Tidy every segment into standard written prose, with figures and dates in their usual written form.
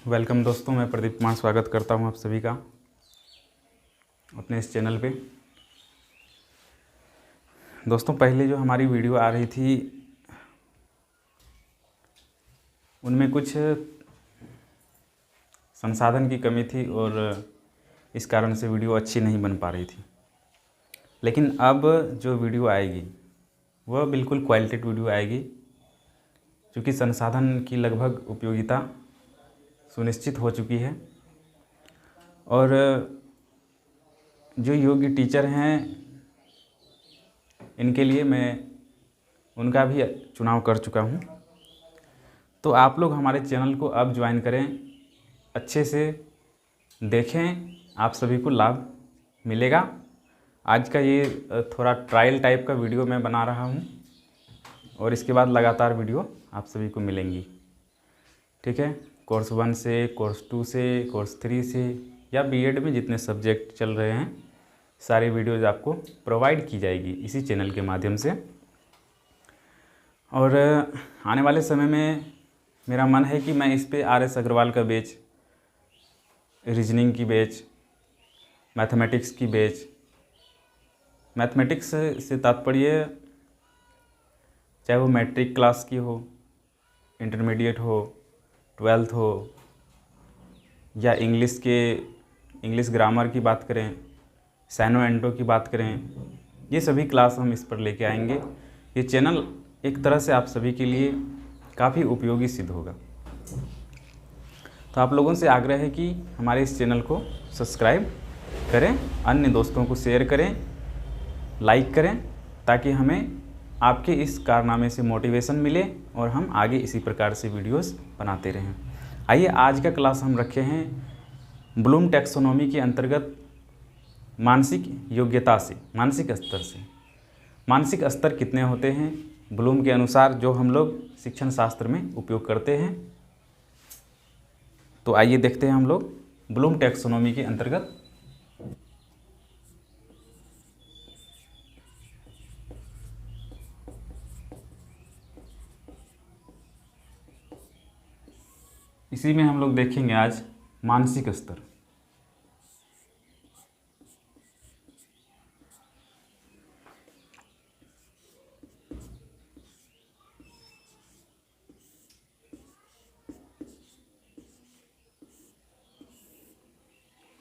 Welcome दोस्तों, मैं प्रदीप कुमार स्वागत करता हूं आप सभी का अपने इस चैनल पे। दोस्तों, पहले जो हमारी वीडियो आ रही थी उनमें कुछ संसाधन की कमी थी और इस कारण से वीडियो अच्छी नहीं बन पा रही थी। लेकिन अब जो वीडियो आएगी वह बिल्कुल क्वालिटेड वीडियो आएगी, क्योंकि संसाधन की लगभग उपयोगिता सुनिश्चित हो चुकी है और जो योग्य टीचर हैं इनके लिए मैं उनका भी चुनाव कर चुका हूं। तो आप लोग हमारे चैनल को अब ज्वाइन करें, अच्छे से देखें, आप सभी को लाभ मिलेगा। आज का ये थोड़ा ट्रायल टाइप का वीडियो मैं बना रहा हूं और इसके बाद लगातार वीडियो आप सभी को मिलेंगी। ठीक है, कोर्स 1 से, कोर्स 2 से, कोर्स 3 से या बीएड में जितने सब्जेक्ट चल रहे हैं सारी वीडियोज़ आपको प्रोवाइड की जाएगी इसी चैनल के माध्यम से। और आने वाले समय में मेरा मन है कि मैं इस पे RS अग्रवाल का बैच, रीजनिंग की बैच, मैथमेटिक्स की बैच, मैथमेटिक्स से तात्पर्य चाहे वो मैट्रिक क्लास की हो, इंटरमीडिएट हो, 12th हो, या इंग्लिश ग्रामर की बात करें, साइनो एंटो की बात करें, ये सभी क्लास हम इस पर लेके आएंगे। ये चैनल एक तरह से आप सभी के लिए काफ़ी उपयोगी सिद्ध होगा। तो आप लोगों से आग्रह है कि हमारे इस चैनल को सब्सक्राइब करें, अन्य दोस्तों को शेयर करें, लाइक करें, ताकि हमें आपके इस कारनामे से मोटिवेशन मिले और हम आगे इसी प्रकार से वीडियोस बनाते रहें। आइए, आज का क्लास हम रखे हैं ब्लूम टैक्सोनॉमी के अंतर्गत मानसिक योग्यता से, मानसिक स्तर से। मानसिक स्तर कितने होते हैं ब्लूम के अनुसार, जो हम लोग शिक्षण शास्त्र में उपयोग करते हैं। तो आइए देखते हैं हम लोग ब्लूम टैक्सोनॉमी के अंतर्गत इसी में हम लोग देखेंगे आज मानसिक स्तर।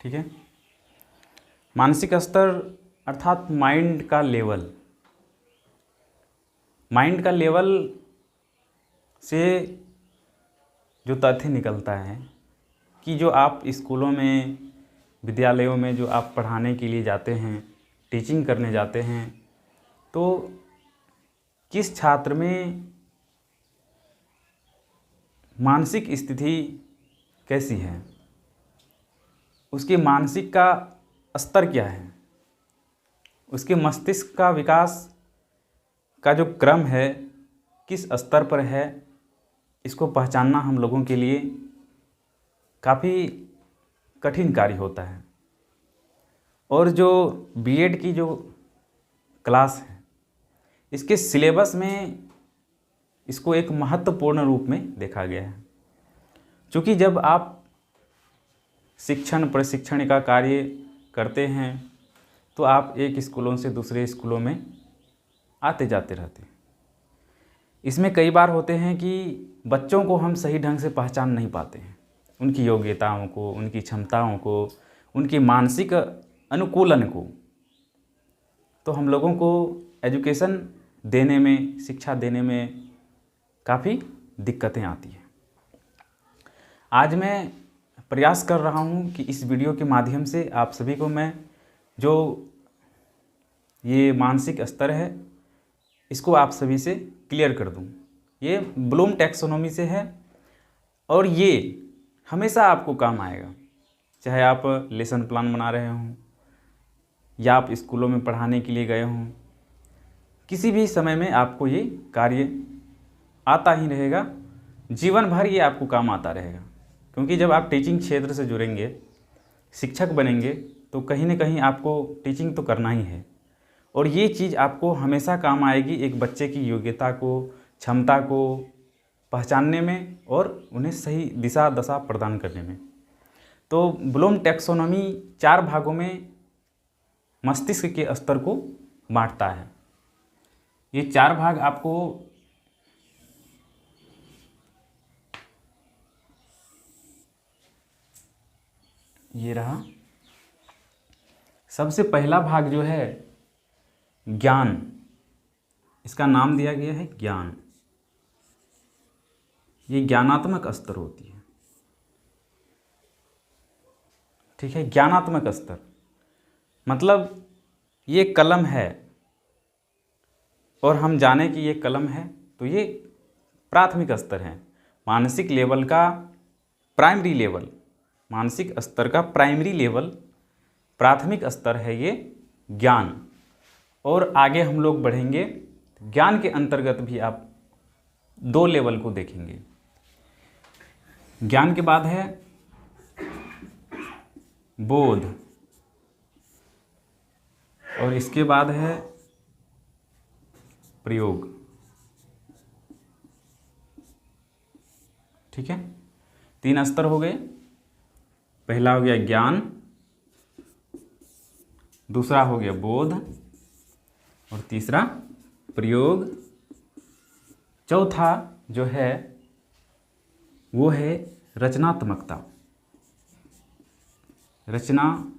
ठीक है, मानसिक स्तर अर्थात माइंड का लेवल। माइंड का लेवल से जो तथ्य निकलता है कि जो आप स्कूलों में, विद्यालयों में जो आप पढ़ाने के लिए जाते हैं, टीचिंग करने जाते हैं, तो किस छात्र में मानसिक स्थिति कैसी है, उसके मानसिक का स्तर क्या है, उसके मस्तिष्क का विकास का जो क्रम है किस स्तर पर है, इसको पहचानना हम लोगों के लिए काफ़ी कठिन कार्य होता है। और जो बीएड की जो क्लास है, इसके सिलेबस में इसको एक महत्वपूर्ण रूप में देखा गया है। क्योंकि जब आप शिक्षण प्रशिक्षण का कार्य करते हैं तो आप एक स्कूलों से दूसरे स्कूलों में आते जाते रहते हैं। इसमें कई बार होते हैं कि बच्चों को हम सही ढंग से पहचान नहीं पाते हैं, उनकी योग्यताओं को, उनकी क्षमताओं को, उनकी मानसिक अनुकूलन को। तो हम लोगों को एजुकेशन देने में, शिक्षा देने में काफ़ी दिक्कतें आती हैं। आज मैं प्रयास कर रहा हूं कि इस वीडियो के माध्यम से आप सभी को मैं जो ये मानसिक स्तर है इसको आप सभी से क्लियर कर दूं। ये ब्लूम टैक्सोनॉमी से है और ये हमेशा आपको काम आएगा, चाहे आप लेसन प्लान बना रहे हों या आप स्कूलों में पढ़ाने के लिए गए हों। किसी भी समय में आपको ये कार्य आता ही रहेगा, जीवन भर ये आपको काम आता रहेगा। क्योंकि जब आप टीचिंग क्षेत्र से जुड़ेंगे, शिक्षक बनेंगे, तो कहीं ना कहीं आपको टीचिंग तो करना ही है और ये चीज़ आपको हमेशा काम आएगी एक बच्चे की योग्यता को, क्षमता को पहचानने में और उन्हें सही दिशा दशा प्रदान करने में। तो ब्लूम टैक्सोनॉमी 4 भागों में मस्तिष्क के स्तर को बांटता है। ये 4 भाग आपको ये रहा। सबसे पहला भाग जो है ज्ञान, इसका नाम दिया गया है ज्ञान। ये ज्ञानात्मक स्तर होती है, ठीक है। ज्ञानात्मक स्तर मतलब ये कलम है और हम जाने कि ये कलम है, तो ये प्राथमिक स्तर है। मानसिक लेवल का प्राइमरी लेवल, मानसिक स्तर का प्राइमरी लेवल, प्राथमिक स्तर है ये ज्ञान। और आगे हम लोग बढ़ेंगे, ज्ञान के अंतर्गत भी आप 2 लेवल को देखेंगे। ज्ञान के बाद है बोध, और इसके बाद है प्रयोग, ठीक है। 3 स्तर हो गए। पहला हो गया ज्ञान, दूसरा हो गया बोध, और तीसरा प्रयोग। चौथा जो है वो है रचनात्मकता, रचनात्मकता,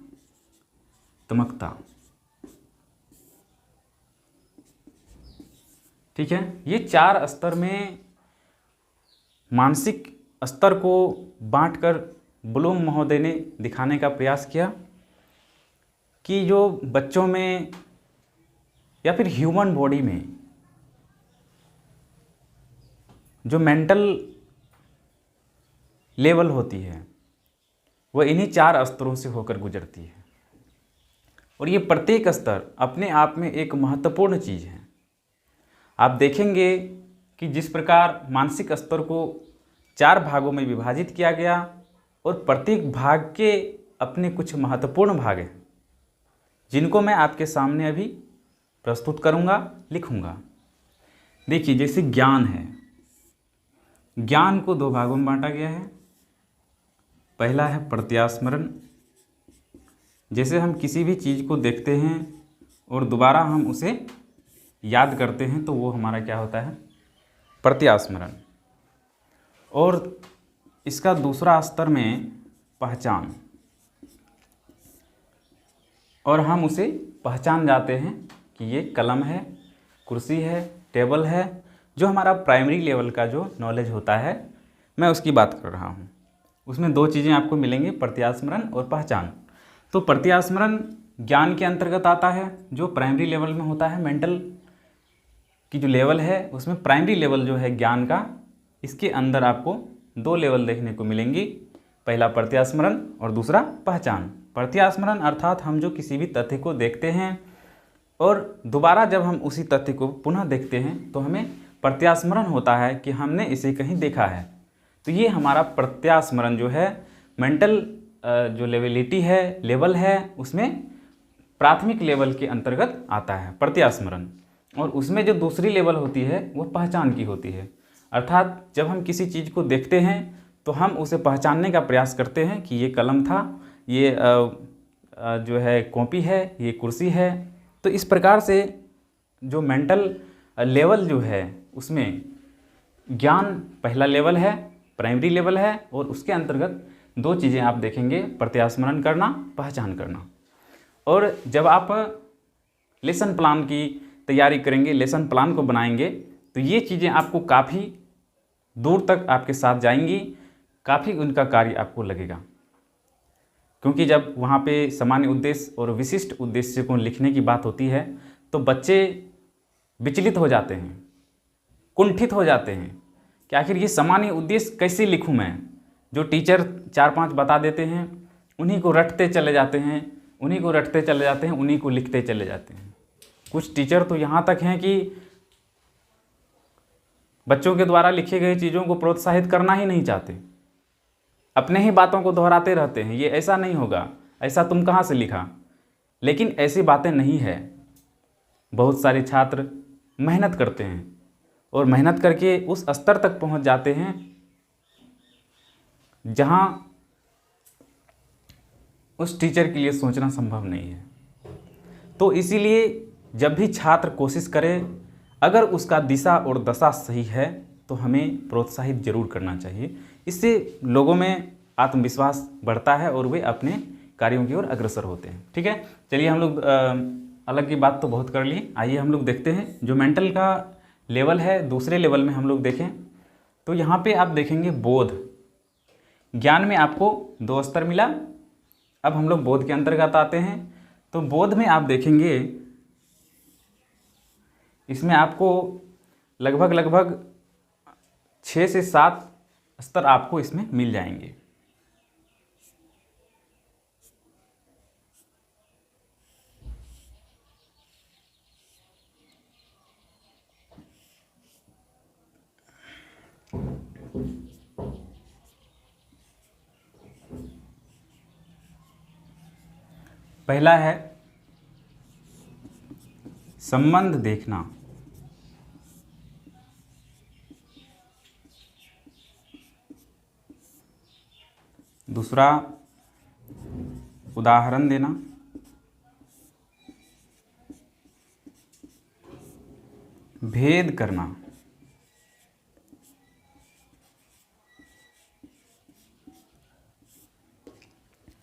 ठीक है। ये 4 स्तर में मानसिक स्तर को बांटकर ब्लूम महोदय ने दिखाने का प्रयास किया कि जो बच्चों में या फिर ह्यूमन बॉडी में जो मेंटल लेवल होती है वो इन्हीं 4 स्तरों से होकर गुजरती है। और ये प्रत्येक स्तर अपने आप में एक महत्वपूर्ण चीज़ है। आप देखेंगे कि जिस प्रकार मानसिक स्तर को 4 भागों में विभाजित किया गया और प्रत्येक भाग के अपने कुछ महत्वपूर्ण भाग हैं, जिनको मैं आपके सामने अभी प्रस्तुत करूंगा, लिखूंगा। देखिए, जैसे ज्ञान है, ज्ञान को 2 भागों में बांटा गया है। पहला है प्रत्यास्मरण, जैसे हम किसी भी चीज़ को देखते हैं और दोबारा हम उसे याद करते हैं तो वो हमारा क्या होता है, प्रत्यास्मरण। और इसका दूसरा स्तर में पहचान, और हम उसे पहचान जाते हैं कि ये कलम है, कुर्सी है, टेबल है। जो हमारा प्राइमरी लेवल का जो नॉलेज होता है, मैं उसकी बात कर रहा हूँ। उसमें 2 चीज़ें आपको मिलेंगी, प्रत्यास्मरण और पहचान। तो प्रत्यास्मरण ज्ञान के अंतर्गत आता है, जो प्राइमरी लेवल में होता है। मेंटल की जो लेवल है उसमें प्राइमरी लेवल जो है ज्ञान का, इसके अंदर आपको 2 लेवल देखने को मिलेंगी। पहला प्रत्यास्मरण और दूसरा पहचान। प्रत्यास्मरण अर्थात हम जो किसी भी तथ्य को देखते हैं और दोबारा जब हम उसी तथ्य को पुनः देखते हैं तो हमें प्रत्यास्मरण होता है कि हमने इसे कहीं देखा है। तो ये हमारा प्रत्यास्मरण जो है मेंटल जो लेवलिटी है, लेवल है, उसमें प्राथमिक लेवल के अंतर्गत आता है प्रत्यास्मरण। और उसमें जो दूसरी लेवल होती है वो पहचान की होती है। अर्थात जब हम किसी चीज़ को देखते हैं तो हम उसे पहचानने का प्रयास करते हैं कि ये कलम था, ये जो है कॉपी है, ये कुर्सी है। तो इस प्रकार से जो मेंटल लेवल जो है उसमें ज्ञान पहला लेवल है, प्राइमरी लेवल है, और उसके अंतर्गत 2 चीज़ें आप देखेंगे, प्रत्यास्मरण करना, पहचान करना। और जब आप लेसन प्लान की तैयारी करेंगे, लेसन प्लान को बनाएंगे, तो ये चीज़ें आपको काफ़ी दूर तक आपके साथ जाएंगी, काफ़ी उनका कार्य आपको लगेगा। क्योंकि जब वहाँ पे सामान्य उद्देश्य और विशिष्ट उद्देश्य को लिखने की बात होती है तो बच्चे विचलित हो जाते हैं, कुंठित हो जाते हैं कि आखिर ये सामान्य उद्देश्य कैसे लिखूं मैं। जो टीचर 4-5 बता देते हैं उन्हीं को रटते चले जाते हैं, उन्हीं को रटते चले जाते हैं, उन्हीं को लिखते चले जाते हैं। कुछ टीचर तो यहाँ तक हैं कि बच्चों के द्वारा लिखे गए चीज़ों को प्रोत्साहित करना ही नहीं चाहते, अपने ही बातों को दोहराते रहते हैं, ये ऐसा नहीं होगा, ऐसा तुम कहाँ से लिखा। लेकिन ऐसी बातें नहीं है। बहुत सारे छात्र मेहनत करते हैं और मेहनत करके उस स्तर तक पहुंच जाते हैं जहां उस टीचर के लिए सोचना संभव नहीं है। तो इसीलिए जब भी छात्र कोशिश करे, अगर उसका दिशा और दशा सही है तो हमें प्रोत्साहित जरूर करना चाहिए। इससे लोगों में आत्मविश्वास बढ़ता है और वे अपने कार्यों की ओर अग्रसर होते हैं। ठीक है, चलिए हम लोग अलग की बात तो बहुत कर ली, आइए हम लोग देखते हैं जो मेंटल का लेवल है। दूसरे लेवल में हम लोग देखें तो यहाँ पे आप देखेंगे बोध। ज्ञान में आपको 2 स्तर मिला, अब हम लोग बोध के अंतर्गत आते हैं। तो बोध में आप देखेंगे इसमें आपको लगभग 6 से 7 स्तर आपको इसमें मिल जाएंगे। पहला है संबंध देखना, दूसरा उदाहरण देना, भेद करना,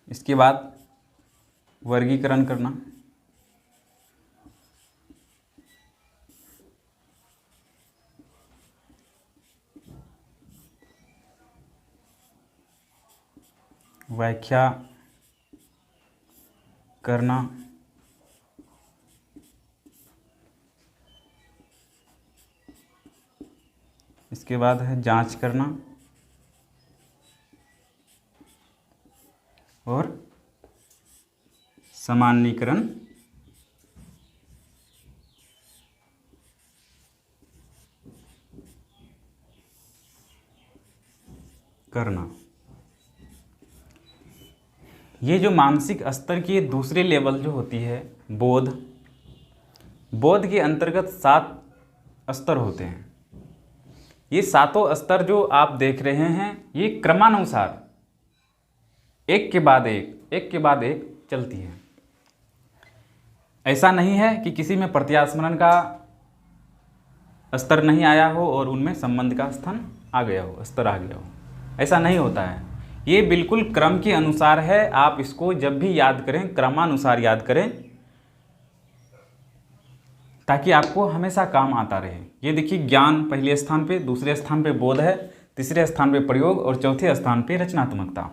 इसके बाद वर्गीकरण करना, व्याख्या करना, इसके बाद है जांच करना और सामान्यीकरण करना। ये जो मानसिक स्तर की दूसरे लेवल जो होती है बोध, बोध के अंतर्गत 7 स्तर होते हैं। ये 7 स्तर जो आप देख रहे हैं ये क्रमानुसार एक के बाद एक चलती है। ऐसा नहीं है कि किसी में प्रत्यास्मरण का स्तर नहीं आया हो और उनमें संबंध का स्तर आ गया हो, ऐसा नहीं होता है। ये बिल्कुल क्रम के अनुसार है। आप इसको जब भी याद करें क्रमानुसार याद करें ताकि आपको हमेशा काम आता रहे। ये देखिए ज्ञान पहले स्थान पे, दूसरे स्थान पे बोध है, तीसरे स्थान पे प्रयोग और चौथे स्थान पे रचनात्मकता।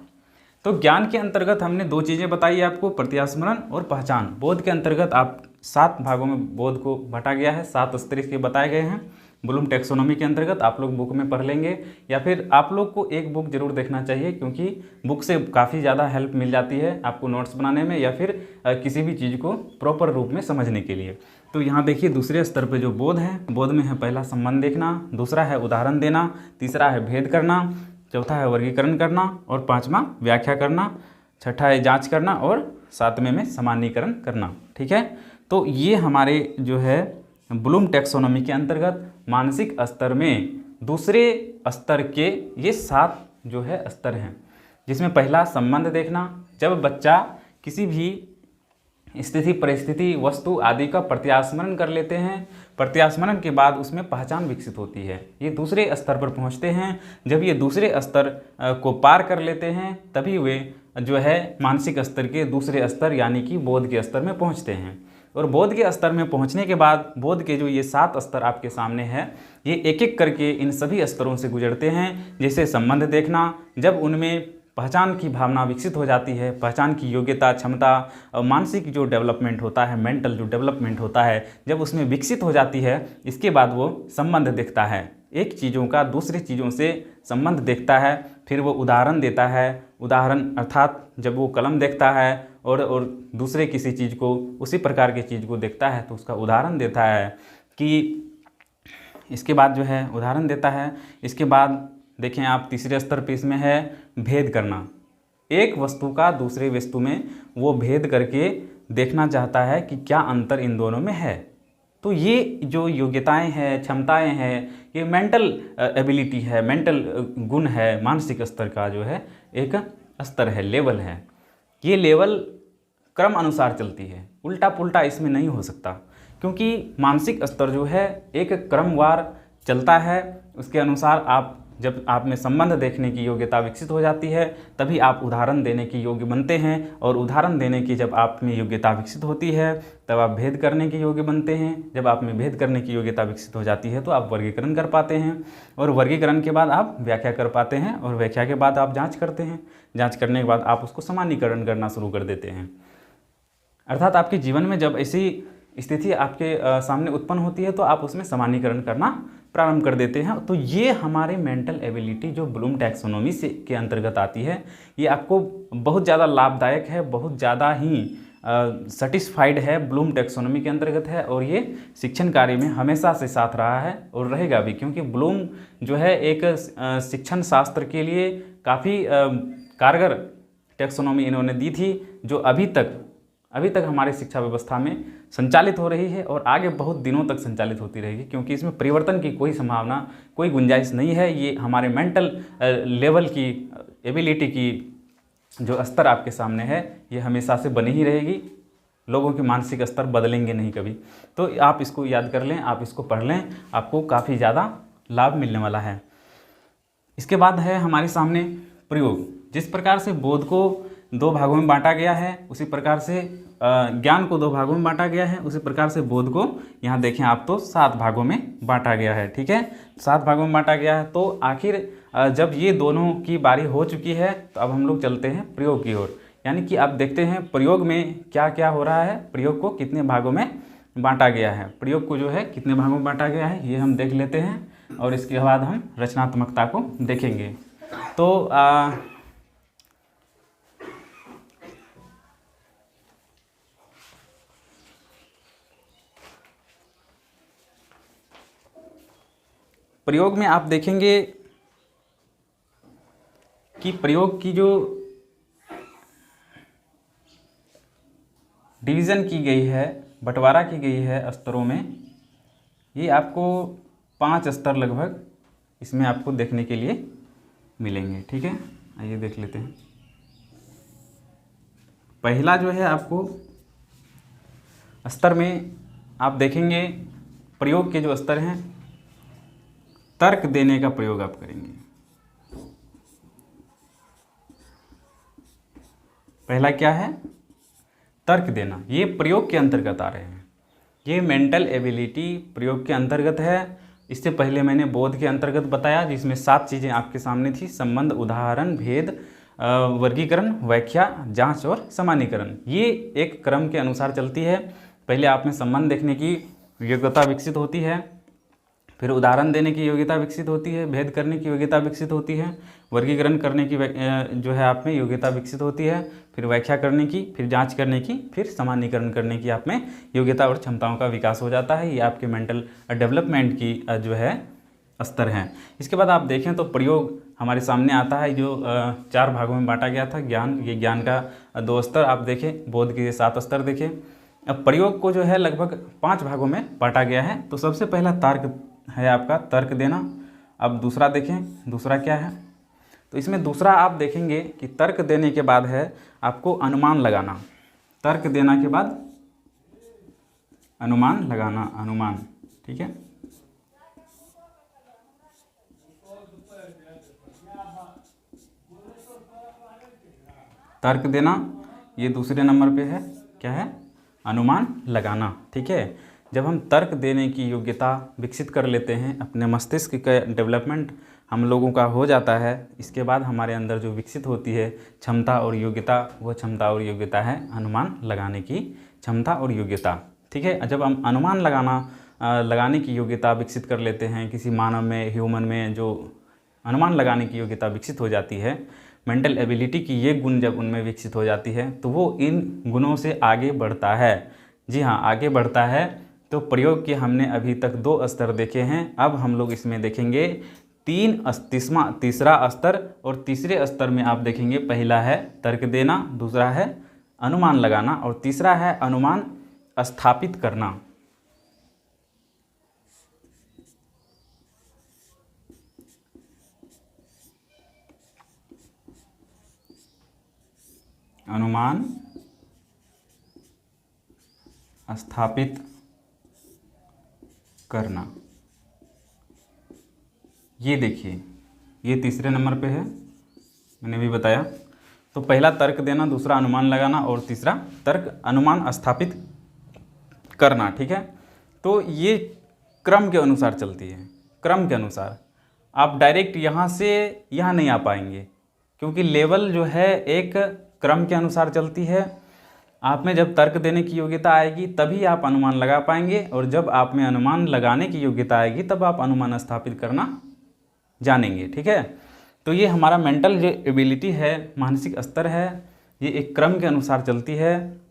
तो ज्ञान के अंतर्गत हमने 2 चीज़ें बताई आपको, प्रत्यास्मरण और पहचान। बोध के अंतर्गत आप 7 भागों में बोध को बांटा गया है, 7 स्तर इसके बताए गए हैं। ब्लूम टैक्सोनॉमी के अंतर्गत आप लोग बुक में पढ़ लेंगे, या फिर आप लोग को एक बुक जरूर देखना चाहिए क्योंकि बुक से काफ़ी ज़्यादा हेल्प मिल जाती है आपको नोट्स बनाने में या फिर किसी भी चीज़ को प्रॉपर रूप में समझने के लिए। तो यहाँ देखिए दूसरे स्तर पे जो बोध है, बोध में है पहला संबंध देखना, दूसरा है उदाहरण देना, तीसरा है भेद करना, चौथा है वर्गीकरण करना और 5वां व्याख्या करना, छठा है जांच करना और 7वें में सामान्यीकरण करना। ठीक है, तो ये हमारे जो है ब्लूम टैक्सोनॉमी के अंतर्गत मानसिक स्तर में दूसरे स्तर के ये 7 जो है स्तर हैं, जिसमें पहला संबंध देखना। जब बच्चा किसी भी स्थिति, परिस्थिति, वस्तु आदि का प्रत्यास्मरण कर लेते हैं, प्रत्यास्मरण के बाद उसमें पहचान विकसित होती है, ये दूसरे स्तर पर पहुंचते हैं। जब ये दूसरे स्तर को पार कर लेते हैं तभी वे जो है मानसिक स्तर के दूसरे स्तर यानी कि बोध के स्तर में पहुंचते हैं। और बोध के स्तर में पहुंचने के बाद बोध के जो ये 7 स्तर आपके सामने है, ये एक एक करके इन सभी स्तरों से गुजरते हैं। जैसे संबंध देखना, जब उनमें पहचान की भावना विकसित हो जाती है, पहचान की योग्यता, क्षमता, मानसिक जो डेवलपमेंट होता है, मेंटल जो डेवलपमेंट होता है, जब उसमें विकसित हो जाती है, इसके बाद वो संबंध देखता है, एक चीज़ों का दूसरी चीज़ों से संबंध देखता है। फिर वो उदाहरण देता है, उदाहरण अर्थात जब वो कलम देखता है और दूसरे किसी चीज़ को, उसी प्रकार की चीज़ को देखता है तो उसका उदाहरण देता है कि इसके बाद जो है उदाहरण देता है। इसके बाद देखें आप तीसरे स्तर पे इसमें है भेद करना, एक वस्तु का दूसरे वस्तु में वो भेद करके देखना चाहता है कि क्या अंतर इन दोनों में है। तो ये जो योग्यताएं हैं, क्षमताएं हैं, ये मेंटल एबिलिटी है, मेंटल गुण है, मानसिक स्तर का जो है एक स्तर है, लेवल है। ये लेवल क्रम अनुसार चलती है, उल्टा पुल्टा इसमें नहीं हो सकता, क्योंकि मानसिक स्तर जो है एक क्रमवार चलता है। उसके अनुसार आप जब आप में संबंध देखने की योग्यता विकसित हो जाती है, तभी आप उदाहरण देने की योग्य बनते हैं, और उदाहरण देने की जब आप में योग्यता विकसित होती है तब आप भेद करने के योग्य बनते हैं। जब आप में भेद करने की योग्यता विकसित हो जाती है तो आप वर्गीकरण कर पाते हैं, और वर्गीकरण के बाद आप व्याख्या कर पाते हैं, और व्याख्या के बाद आप जाँच करते हैं, जाँच करने के बाद आप उसको सामान्यीकरण करना शुरू कर देते हैं। अर्थात आपके जीवन में जब ऐसी स्थिति आपके सामने उत्पन्न होती है तो आप उसमें सामान्यीकरण करना प्रारंभ कर देते हैं। तो ये हमारे मेंटल एबिलिटी जो ब्लूम टैक्सोनॉमी से के अंतर्गत आती है, ये आपको बहुत ज़्यादा लाभदायक है, बहुत ज़्यादा ही सेटिस्फाइड है, ब्लूम टैक्सोनॉमी के अंतर्गत है, और ये शिक्षण कार्य में हमेशा से साथ रहा है और रहेगा भी, क्योंकि ब्लूम जो है एक शिक्षण शास्त्र के लिए काफ़ी कारगर टैक्सोनॉमी इन्होंने दी थी, जो अभी तक हमारी शिक्षा व्यवस्था में संचालित हो रही है और आगे बहुत दिनों तक संचालित होती रहेगी, क्योंकि इसमें परिवर्तन की कोई संभावना, कोई गुंजाइश नहीं है। ये हमारे मेंटल लेवल की एबिलिटी की जो स्तर आपके सामने है, ये हमेशा से बनी ही रहेगी। लोगों के मानसिक स्तर बदलेंगे नहीं कभी। तो आप इसको याद कर लें, आप इसको पढ़ लें, आपको काफ़ी ज़्यादा लाभ मिलने वाला है। इसके बाद है हमारे सामने प्रयोग। जिस प्रकार से बोध को 2 भागों में बांटा गया है, उसी प्रकार से ज्ञान को 2 भागों में बांटा गया है, उसी प्रकार से बोध को यहाँ देखें आप तो 7 भागों में बांटा गया है। ठीक है, 7 भागों में बांटा गया है। तो आखिर जब ये दोनों की बारी हो चुकी है तो अब हम लोग चलते हैं प्रयोग की ओर। यानी कि आप देखते हैं प्रयोग में क्या क्या हो रहा है, प्रयोग को कितने भागों में बांटा गया है, प्रयोग को जो है कितने भागों में बांटा गया है, ये हम देख लेते हैं, और इसके बाद हम रचनात्मकता को देखेंगे। तो प्रयोग में आप देखेंगे कि प्रयोग की जो डिवीज़न की गई है, बंटवारा की गई है स्तरों में, ये आपको 5 स्तर लगभग इसमें आपको देखने के लिए मिलेंगे। ठीक है, आइए देख लेते हैं। पहला जो है आपको स्तर में आप देखेंगे, प्रयोग के जो स्तर हैं, तर्क देने का प्रयोग आप करेंगे। पहला क्या है? तर्क देना। ये प्रयोग के अंतर्गत आ रहे हैं, ये मेंटल एबिलिटी प्रयोग के अंतर्गत है। इससे पहले मैंने बोध के अंतर्गत बताया, जिसमें 7 चीज़ें आपके सामने थी: संबंध, उदाहरण, भेद, वर्गीकरण, व्याख्या, जांच और सामान्यीकरण। ये एक क्रम के अनुसार चलती है। पहले आप में संबंध देखने की योग्यता विकसित होती है, फिर उदाहरण देने की योग्यता विकसित होती है, भेद करने की योग्यता विकसित होती है, वर्गीकरण करने की जो है आप में योग्यता विकसित होती है, फिर व्याख्या करने की, फिर जांच करने की, फिर सामान्यीकरण करने की आप में योग्यता और क्षमताओं का विकास हो जाता है। ये आपके मेंटल डेवलपमेंट की जो है स्तर हैं। इसके बाद आप देखें तो प्रयोग हमारे सामने आता है, जो 4 भागों में बांटा गया था। ज्ञान, ये ज्ञान का 2 स्तर आप देखें, बोध के 7 स्तर देखें। अब प्रयोग को जो है लगभग 5 भागों में बांटा गया है। तो सबसे पहला तर्क है आपका, तर्क देना। अब दूसरा देखें, दूसरा क्या है? तो इसमें दूसरा आप देखेंगे कि तर्क देने के बाद है आपको अनुमान लगाना। तर्क देना के बाद अनुमान लगाना, अनुमान। ठीक है, तर्क देना ये दूसरे नंबर पे है। क्या है? अनुमान लगाना। ठीक है, जब हम तर्क देने की योग्यता विकसित कर लेते हैं, अपने मस्तिष्क का डेवलपमेंट हम लोगों का हो जाता है, इसके बाद हमारे अंदर जो विकसित होती है क्षमता और योग्यता, वह क्षमता और योग्यता है अनुमान लगाने की क्षमता और योग्यता। ठीक है, जब हम अनुमान लगाने की योग्यता विकसित कर लेते हैं, किसी मानव में, ह्यूमन में जो अनुमान लगाने की योग्यता विकसित हो जाती है, मेंटल एबिलिटी की ये गुण जब उनमें विकसित हो जाती है, तो वो इन गुणों से आगे बढ़ता है। जी हाँ, आगे बढ़ता है। तो प्रयोग के हमने अभी तक 2 स्तर देखे हैं। अब हम लोग इसमें देखेंगे तीसरा स्तर, और तीसरे स्तर में आप देखेंगे पहला है तर्क देना, दूसरा है अनुमान लगाना, और तीसरा है अनुमान स्थापित करना। अनुमान स्थापित करना। ये देखिए, ये तीसरे नंबर पे है, मैंने भी बताया। तो पहला तर्क देना, दूसरा अनुमान लगाना और तीसरा तर्क अनुमान स्थापित करना। ठीक है, तो ये क्रम के अनुसार चलती है, क्रम के अनुसार। आप डायरेक्ट यहाँ से यहाँ नहीं आ पाएंगे, क्योंकि लेवल जो है एक क्रम के अनुसार चलती है। आप में जब तर्क देने की योग्यता आएगी तभी आप अनुमान लगा पाएंगे, और जब आप में अनुमान लगाने की योग्यता आएगी तब आप अनुमान स्थापित करना जानेंगे। ठीक है, तो ये हमारा मेंटल जो एबिलिटी है, मानसिक स्तर है, ये एक क्रम के अनुसार चलती है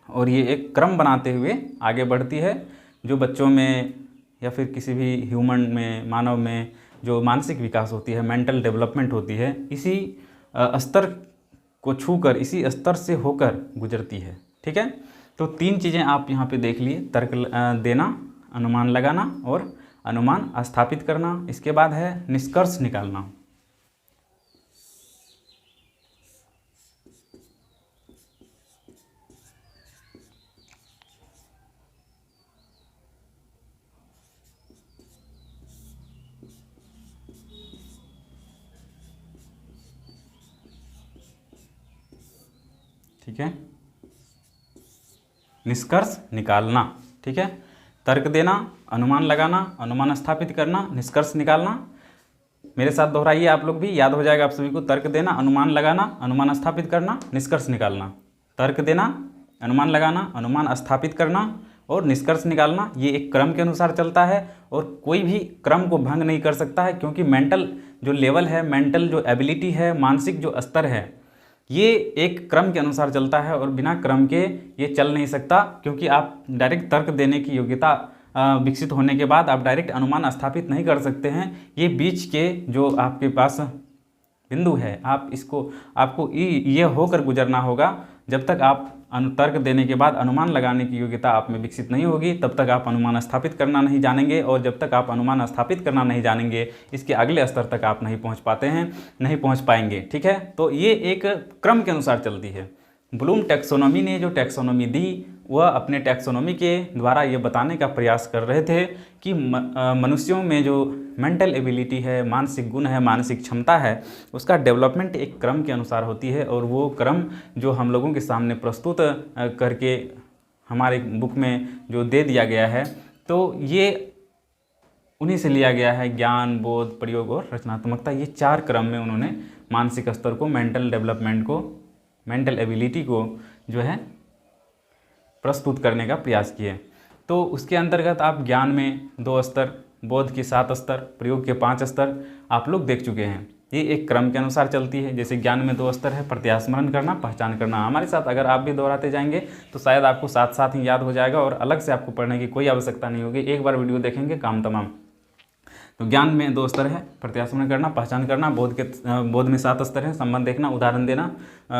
और ये एक क्रम बनाते हुए आगे बढ़ती है। जो बच्चों में या फिर किसी भी ह्यूमन में, मानव में जो मानसिक विकास होती है, मेंटल डेवलपमेंट होती है, इसी स्तर को छूकर, इसी स्तर से होकर गुजरती है। ठीक है, तो 3 चीज़ें आप यहाँ पे देख लिए, तर्क देना, अनुमान लगाना और अनुमान स्थापित करना। इसके बाद है निष्कर्ष निकालना। ठीक है, निष्कर्ष निकालना। ठीक है, तर्क देना, अनुमान लगाना, अनुमान स्थापित करना, निष्कर्ष निकालना। मेरे साथ दोहराइए, आप लोग भी, याद हो जाएगा आप सभी को। तर्क देना, अनुमान लगाना, अनुमान स्थापित करना, निष्कर्ष निकालना। तर्क देना, अनुमान लगाना, अनुमान स्थापित करना और निष्कर्ष निकालना। ये एक क्रम के अनुसार चलता है और कोई भी क्रम को भंग नहीं कर सकता है, क्योंकि मेंटल जो लेवल है, मेंटल जो एबिलिटी है, मानसिक जो स्तर है, ये एक क्रम के अनुसार चलता है और बिना क्रम के ये चल नहीं सकता। क्योंकि आप डायरेक्ट तर्क देने की योग्यता विकसित होने के बाद आप डायरेक्ट अनुमान स्थापित नहीं कर सकते हैं। ये बीच के जो आपके पास बिंदु है, आप इसको, आपको ये होकर गुजरना होगा। जब तक आप तर्क देने के बाद अनुमान लगाने की योग्यता आप में विकसित नहीं होगी, तब तक आप अनुमान स्थापित करना नहीं जानेंगे, और जब तक आप अनुमान स्थापित करना नहीं जानेंगे, इसके अगले स्तर तक आप नहीं पहुंच पाते हैं, नहीं पहुंच पाएंगे। ठीक है, तो ये एक क्रम के अनुसार चलती है। ब्लूम टैक्सोनॉमी ने जो टैक्सोनॉमी दी, वह अपने टैक्सोनॉमी के द्वारा ये बताने का प्रयास कर रहे थे कि मनुष्यों में जो मेंटल एबिलिटी है, मानसिक गुण है, मानसिक क्षमता है, उसका डेवलपमेंट एक क्रम के अनुसार होती है। और वो क्रम जो हम लोगों के सामने प्रस्तुत करके हमारे बुक में जो दे दिया गया है, तो ये उन्हीं से लिया गया है। ज्ञान, बोध, प्रयोग और रचनात्मकता, ये 4 क्रम में उन्होंने मानसिक स्तर को, मेंटल डेवलपमेंट को, मेंटल एबिलिटी को जो है प्रस्तुत करने का प्रयास किए। तो उसके अंतर्गत आप ज्ञान में 2 स्तर, बोध के 7 स्तर, प्रयोग के 5 स्तर आप लोग देख चुके हैं। ये एक क्रम के अनुसार चलती है। जैसे ज्ञान में 2 स्तर है, प्रत्यास्मरण करना, पहचान करना। हमारे साथ अगर आप भी दोहराते जाएंगे तो शायद आपको साथ साथ ही याद हो जाएगा और अलग से आपको पढ़ने की कोई आवश्यकता नहीं होगी। एक बार वीडियो देखेंगे, काम तमाम। तो ज्ञान में 2 स्तर है, प्रत्यास्मरण करना, पहचान करना। बोध में 7 स्तर है, संबंध देखना, उदाहरण देना,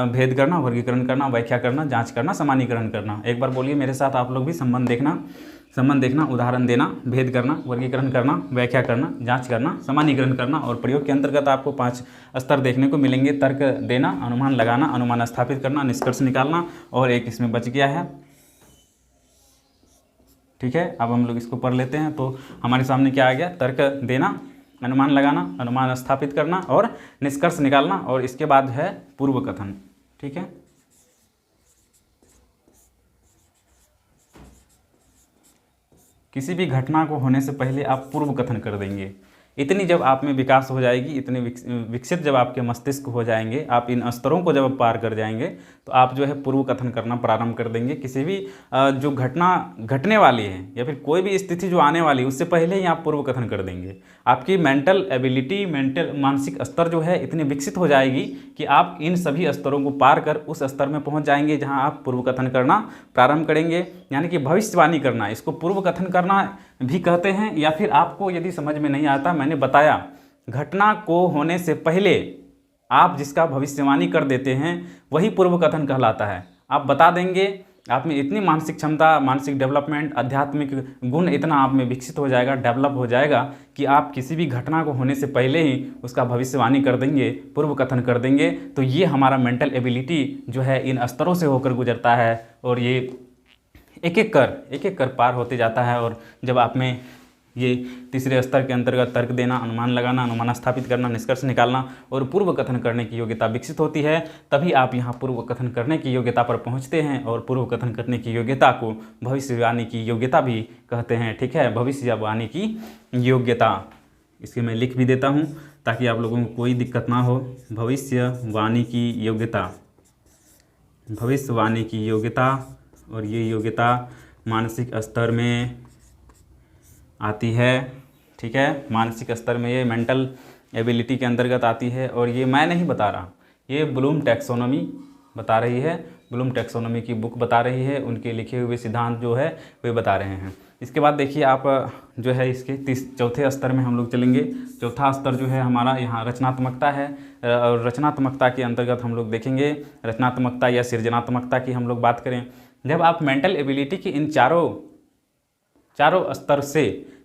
भेद करना, वर्गीकरण करना, व्याख्या करना, जांच करना, सामान्यीकरण करना। एक बार बोलिए मेरे साथ आप लोग भी, संबंध देखना, उदाहरण देना, भेद करना, वर्गीकरण करना, व्याख्या करना, जांच करना, सामान्यीकरण करना। और प्रयोग के अंतर्गत आपको 5 स्तर देखने को मिलेंगे। तर्क देना, अनुमान लगाना, अनुमान स्थापित करना, निष्कर्ष निकालना, और एक इसमें बच गया है। ठीक है, अब हम लोग इसको पढ़ लेते हैं। तो हमारे सामने क्या आ गया? तर्क देना, अनुमान लगाना, अनुमान स्थापित करना और निष्कर्ष निकालना, और इसके बाद है पूर्व कथन। ठीक है, किसी भी घटना को होने से पहले आप पूर्व कथन कर देंगे। इतनी जब आप में विकास हो जाएगी, इतने विकसित जब आपके मस्तिष्क हो जाएंगे, आप इन स्तरों को जब पार कर जाएंगे, तो आप जो है पूर्व कथन करना प्रारंभ कर देंगे। किसी भी जो घटना घटने वाली है या फिर कोई भी स्थिति जो आने वाली है, उससे पहले ही आप पूर्व कथन कर देंगे। आपकी मेंटल एबिलिटी, मानसिक स्तर जो है इतनी विकसित हो जाएगी कि आप इन सभी स्तरों को पार कर उस स्तर में पहुँच जाएंगे जहाँ आप पूर्व कथन करना प्रारंभ करेंगे। यानी कि भविष्यवाणी करना, इसको पूर्व कथन करना भी कहते हैं। या फिर आपको यदि समझ में नहीं आता, मैंने बताया घटना को होने से पहले आप जिसका भविष्यवाणी कर देते हैं वही पूर्व कथन कहलाता है। आप बता देंगे आप में इतनी मानसिक क्षमता, मानसिक डेवलपमेंट, आध्यात्मिक गुण इतना आप में विकसित हो जाएगा, डेवलप हो जाएगा कि आप किसी भी घटना को होने से पहले ही उसका भविष्यवाणी कर देंगे, पूर्व कथन कर देंगे। तो ये हमारा मेंटल एबिलिटी जो है इन स्तरों से होकर गुजरता है और ये एक एक कर पार होते जाता है। और जब आप में ये तीसरे स्तर के अंतर्गत तर्क देना, अनुमान लगाना, अनुमान स्थापित करना, निष्कर्ष निकालना और पूर्व कथन करने की योग्यता विकसित होती है, तभी आप यहाँ पूर्व कथन करने की योग्यता पर पहुँचते हैं। और पूर्व कथन करने की योग्यता को भविष्यवाणी की योग्यता भी कहते हैं। ठीक है, भविष्यवाणी की योग्यता, इसके मैं लिख भी देता हूँ ताकि आप लोगों को कोई दिक्कत ना हो। भविष्यवाणी की योग्यता, भविष्यवाणी की योग्यता, और ये योग्यता मानसिक स्तर में आती है। ठीक है, मानसिक स्तर में ये मेंटल एबिलिटी के अंतर्गत आती है। और ये मैं नहीं बता रहा, ये ब्लूम टैक्सोनॉमी बता रही है, ब्लूम टैक्सोनॉमी की बुक बता रही है, उनके लिखे हुए सिद्धांत जो है वे बता रहे हैं। इसके बाद देखिए आप जो है इसके चौथे स्तर में हम लोग चलेंगे। चौथा स्तर जो है हमारा यहाँ रचनात्मकता है। और रचनात्मकता के अंतर्गत हम लोग देखेंगे रचनात्मकता या सृजनात्मकता की हम लोग बात करें। जब आप मेंटल एबिलिटी के इन चारों स्तर से,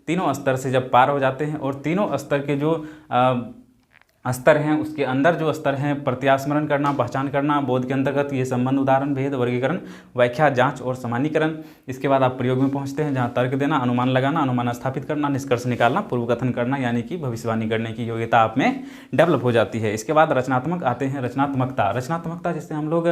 तीनों स्तर से जब पार हो जाते हैं और तीनों स्तर के जो स्तर हैं उसके अंदर जो स्तर हैं प्रत्यास्मरण करना, पहचान करना, बोध के अंतर्गत ये संबंध, उदाहरण, भेद, वर्गीकरण, व्याख्या, जांच और सामान्यीकरण। इसके बाद आप प्रयोग में पहुंचते हैं जहां तर्क देना, अनुमान लगाना, अनुमान स्थापित करना, निष्कर्ष निकालना, पूर्व कथन करना, यानी कि भविष्यवाणी करने की योग्यता आप में डेवलप हो जाती है। इसके बाद रचनात्मक आते हैं, रचनात्मकता जिसे हम लोग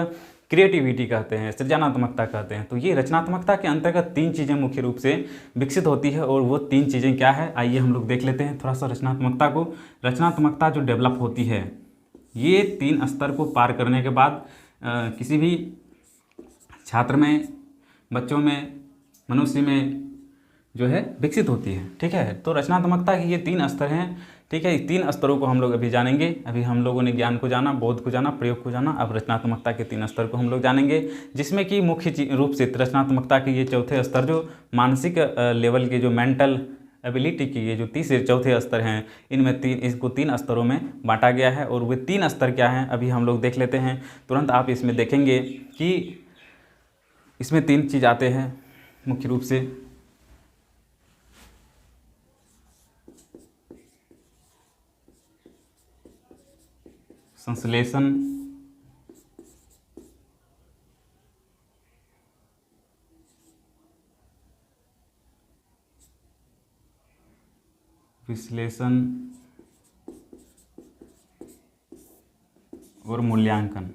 क्रिएटिविटी कहते हैं, सृजनात्मकता कहते हैं। तो ये रचनात्मकता के अंतर्गत 3 चीज़ें मुख्य रूप से विकसित होती है। और वो 3 चीज़ें क्या है, आइए हम लोग देख लेते हैं थोड़ा सा रचनात्मकता को। रचनात्मकता जो डेवलप होती है ये 3 स्तर को पार करने के बाद किसी भी छात्र में, बच्चों में, मनुष्य में जो है विकसित होती है। ठीक है, तो रचनात्मकता के ये 3 स्तर हैं। ठीक है, 3 स्तरों को हम लोग अभी जानेंगे। अभी हम लोगों ने ज्ञान को जाना, बोध को जाना, प्रयोग को जाना, अब रचनात्मकता के 3 स्तर को हम लोग जानेंगे, जिसमें कि मुख्य रूप से रचनात्मकता के ये चौथे स्तर जो मानसिक लेवल के जो मेंटल एबिलिटी की ये जो तीसरे चौथे स्तर हैं, इनमें इसको 3 स्तरों में बांटा गया है। और वे 3 स्तर क्या हैं अभी हम लोग देख लेते हैं। तुरंत आप इसमें देखेंगे कि इसमें 3 चीज़ आते हैं मुख्य रूप से। संश्लेषण, विश्लेषण और मूल्यांकन।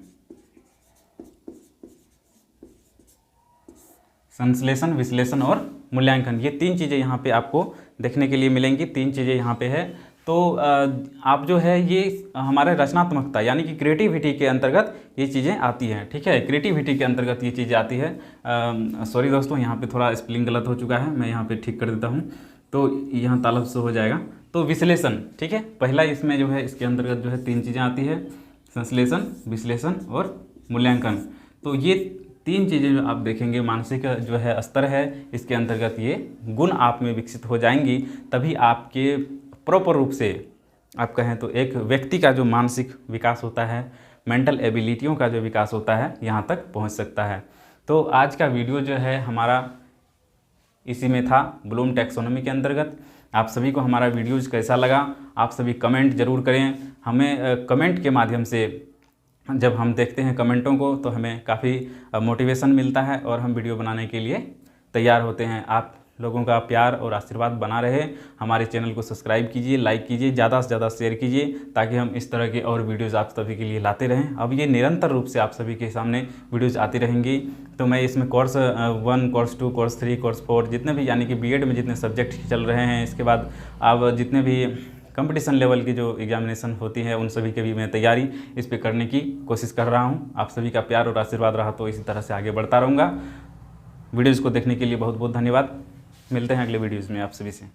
संश्लेषण, विश्लेषण और मूल्यांकन, ये 3 चीज़ें यहाँ पे आपको देखने के लिए मिलेंगी। 3 चीज़ें यहाँ पे है। तो आप जो है ये हमारे रचनात्मकता यानी कि क्रिएटिविटी के अंतर्गत ये चीज़ें आती हैं। ठीक है, क्रिएटिविटी के अंतर्गत ये चीज़ें आती है। सॉरी दोस्तों, यहाँ पे थोड़ा स्पेलिंग गलत हो चुका है, मैं यहाँ पे ठीक कर देता हूँ तो यहाँ तालब से हो जाएगा। तो विश्लेषण, ठीक है, पहला इसमें जो है इसके अंतर्गत जो है 3 चीज़ें आती है, संश्लेषण, विश्लेषण और मूल्यांकन। तो ये 3 चीज़ें जो आप देखेंगे मानसिक जो है स्तर है, इसके अंतर्गत ये गुण आप में विकसित हो जाएंगी, तभी आपके प्रॉपर रूप से आप कहें तो एक व्यक्ति का जो मानसिक विकास होता है, मेंटल एबिलिटियों का जो विकास होता है, यहाँ तक पहुँच सकता है। तो आज का वीडियो जो है हमारा इसी में था, ब्लूम टैक्सोनॉमी के अंतर्गत। आप सभी को हमारा वीडियोज कैसा लगा, आप सभी कमेंट ज़रूर करें। हमें कमेंट के माध्यम से जब हम देखते हैं कमेंटों को तो हमें काफ़ी मोटिवेशन मिलता है और हम वीडियो बनाने के लिए तैयार होते हैं। आप लोगों का प्यार और आशीर्वाद बना रहे। हमारे चैनल को सब्सक्राइब कीजिए, लाइक कीजिए, ज़्यादा से ज़्यादा शेयर कीजिए, ताकि हम इस तरह के और वीडियोज़ आप सभी के लिए लाते रहें। अब ये निरंतर रूप से आप सभी के सामने वीडियोज़ आती रहेंगी। तो मैं इसमें कोर्स 1, कोर्स 2, कोर्स 3, कोर्स 4 जितने भी यानी कि बीएड में जितने सब्जेक्ट चल रहे हैं, इसके बाद अब जितने भी कंपटीशन लेवल की जो एग्जामिनेशन होती है उन सभी के भी मैं तैयारी इस पे करने की कोशिश कर रहा हूँ। आप सभी का प्यार और आशीर्वाद रहा तो इसी तरह से आगे बढ़ता रहूँगा। वीडियोज़ को देखने के लिए बहुत बहुत धन्यवाद। मिलते हैं अगले वीडियोज़ में आप सभी से।